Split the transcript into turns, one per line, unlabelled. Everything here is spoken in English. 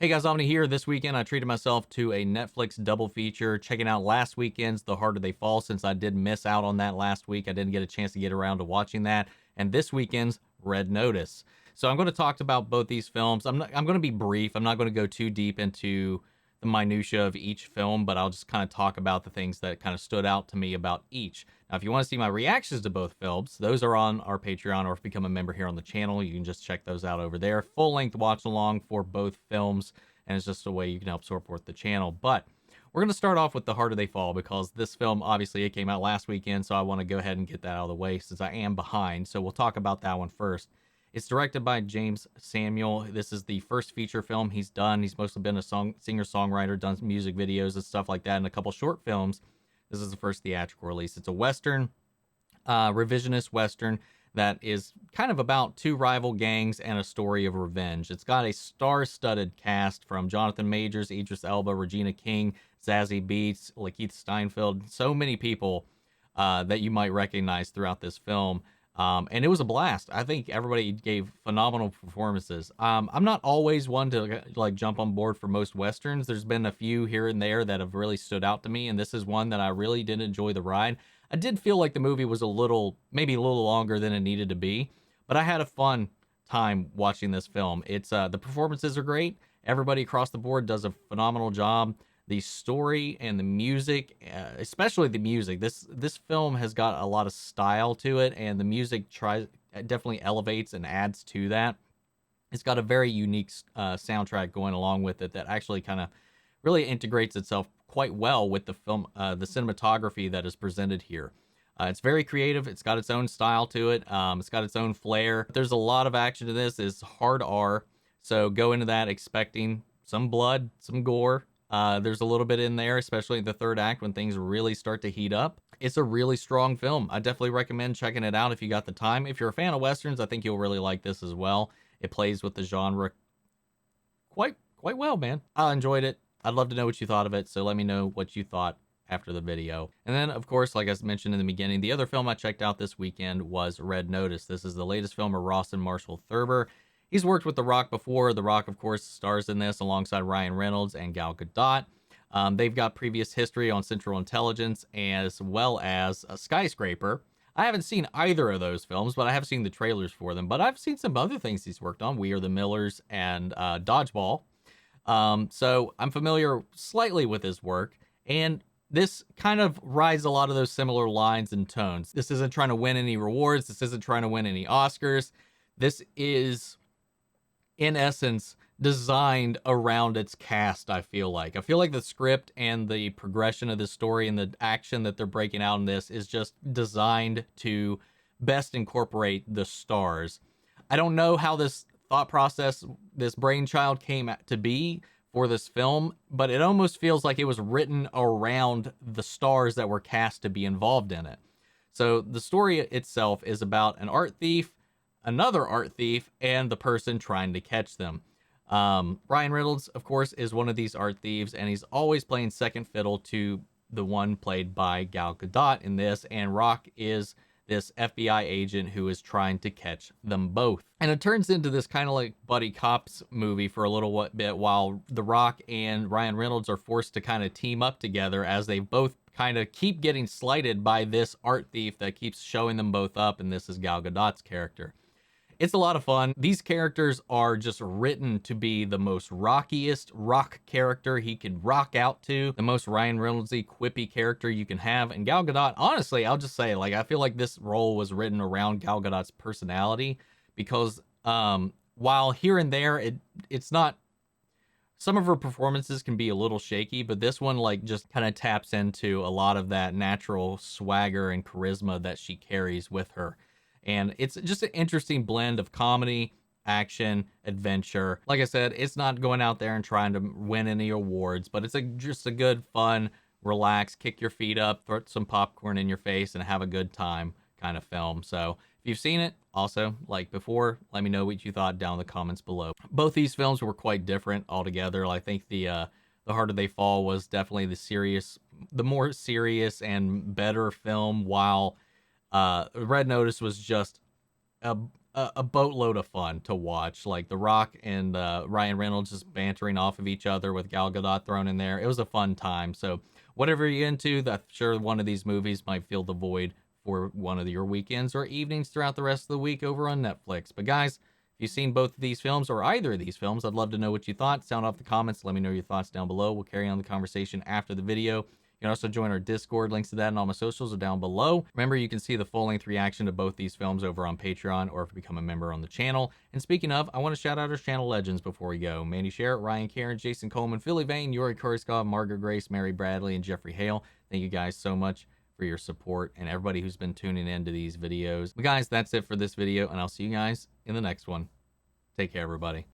Hey guys, Omni here. This weekend I treated myself to a Netflix double feature, checking out last weekend's The Harder They Fall, since I did miss out on that last week. I didn't get a chance to get around to watching that. And this weekend's Red Notice. So I'm going to talk about both these films. I'm going to be brief. I'm not going to go too deep into the minutia of each film, but I'll just kind of talk about the things that kind of stood out to me about each. Now, if you want to see my reactions to both films, those are on our Patreon, or if you become a member here on the channel, you can just check those out over there. Full-length watch-along for both films, and it's just a way you can help support the channel. But we're going to start off with The Harder They Fall, because this film, obviously, it came out last weekend, so I want to go ahead and get that out of the way since I am behind. So we'll talk about that one first. It's directed by Jeymes Samuel. This is the first feature film he's done. He's mostly been a singer-songwriter, done music videos and stuff like that, and a couple short films. This is the first theatrical release. It's a Western, revisionist Western, that is kind of about two rival gangs and a story of revenge. It's got a star-studded cast from Jonathan Majors, Idris Elba, Regina King, Zazie, Beetz, Lakeith Stanfield. So many people that you might recognize throughout this film. And it was a blast. I think everybody gave phenomenal performances. I'm not always one to like jump on board for most Westerns. There's been a few here and there that have really stood out to me, and this is one that I really did enjoy the ride. I did feel like the movie was maybe a little longer than it needed to be, but I had a fun time watching this film. It's the performances are great. Everybody across the board does a phenomenal job. The story and the music, especially the music. This film has got a lot of style to it, and the music definitely elevates and adds to that. It's got a very unique soundtrack going along with it that actually kind of really integrates itself quite well with the film, the cinematography that is presented here. It's very creative. It's got its own style to it. It's got its own flair. There's a lot of action to this. It's hard R, so go into that expecting some blood, some gore. There's a little bit in there, especially in the third act when things really start to heat up. It's a really strong film. I definitely recommend checking it out if you got the time. If you're a fan of Westerns, I think you'll really like this as well. It plays with the genre quite well, man. I enjoyed it. I'd love to know what you thought of it, so let me know what you thought after the video. And then, of course, like I mentioned in the beginning, the other film I checked out this weekend was Red Notice. This is the latest film of Rawson Marshall Thurber. He's worked with The Rock before. The Rock, of course, stars in this alongside Ryan Reynolds and Gal Gadot. They've got previous history on Central Intelligence as well as a Skyscraper. I haven't seen either of those films, but I have seen the trailers for them. But I've seen some other things he's worked on. We Are the Millers and Dodgeball. So I'm familiar slightly with his work. And this kind of rides a lot of those similar lines and tones. This isn't trying to win any rewards. This isn't trying to win any Oscars. This is, in essence, designed around its cast. I feel like the script and the progression of the story and the action that they're breaking out in this is just designed to best incorporate the stars. I don't know how this thought process, this brainchild came to be for this film, but it almost feels like it was written around the stars that were cast to be involved in it. So the story itself is about an art thief, another art thief, and the person trying to catch them. Ryan Reynolds, of course, is one of these art thieves, and he's always playing second fiddle to the one played by Gal Gadot in this, and Rock is this FBI agent who is trying to catch them both. And it turns into this kind of like buddy cops movie for a little bit, while The Rock and Ryan Reynolds are forced to kind of team up together as they both kind of keep getting slighted by this art thief that keeps showing them both up, and this is Gal Gadot's character. It's a lot of fun. These characters are just written to be the most rockiest rock character he can rock out to, the most Ryan Reynolds-y, quippy character you can have. And Gal Gadot, honestly, I'll just say, like, I feel like this role was written around Gal Gadot's personality, because while here and there, it's not, some of her performances can be a little shaky, but this one, like, just kind of taps into a lot of that natural swagger and charisma that she carries with her. And it's just an interesting blend of comedy, action, adventure. Like I said, it's not going out there and trying to win any awards, but it's just a good, fun, relax, kick your feet up, throw some popcorn in your face, and have a good time kind of film. So if you've seen it, also, like before, let me know what you thought down in the comments below. Both these films were quite different altogether. I think the Harder They Fall was definitely the more serious and better film, while Red Notice was just a boatload of fun to watch. Like The Rock and Ryan Reynolds just bantering off of each other with Gal Gadot thrown in there. It was a fun time. So whatever you're into, I'm sure one of these movies might fill the void for one of your weekends or evenings throughout the rest of the week over on Netflix. But guys, if you've seen both of these films or either of these films, I'd love to know what you thought. Sound off the comments. Let me know your thoughts down below. We'll carry on the conversation after the video. You can also join our Discord. Links to that and all my socials are down below. Remember, you can see the full-length reaction to both these films over on Patreon or if you become a member on the channel. And speaking of, I want to shout out our channel legends before we go. Mandy Sherritt, Ryan Karen, Jason Coleman, Philly Vane, Yuri Korskov, Margaret Grace, Mary Bradley, and Jeffrey Hale. Thank you guys so much for your support and everybody who's been tuning into these videos. But guys, that's it for this video, and I'll see you guys in the next one. Take care, everybody.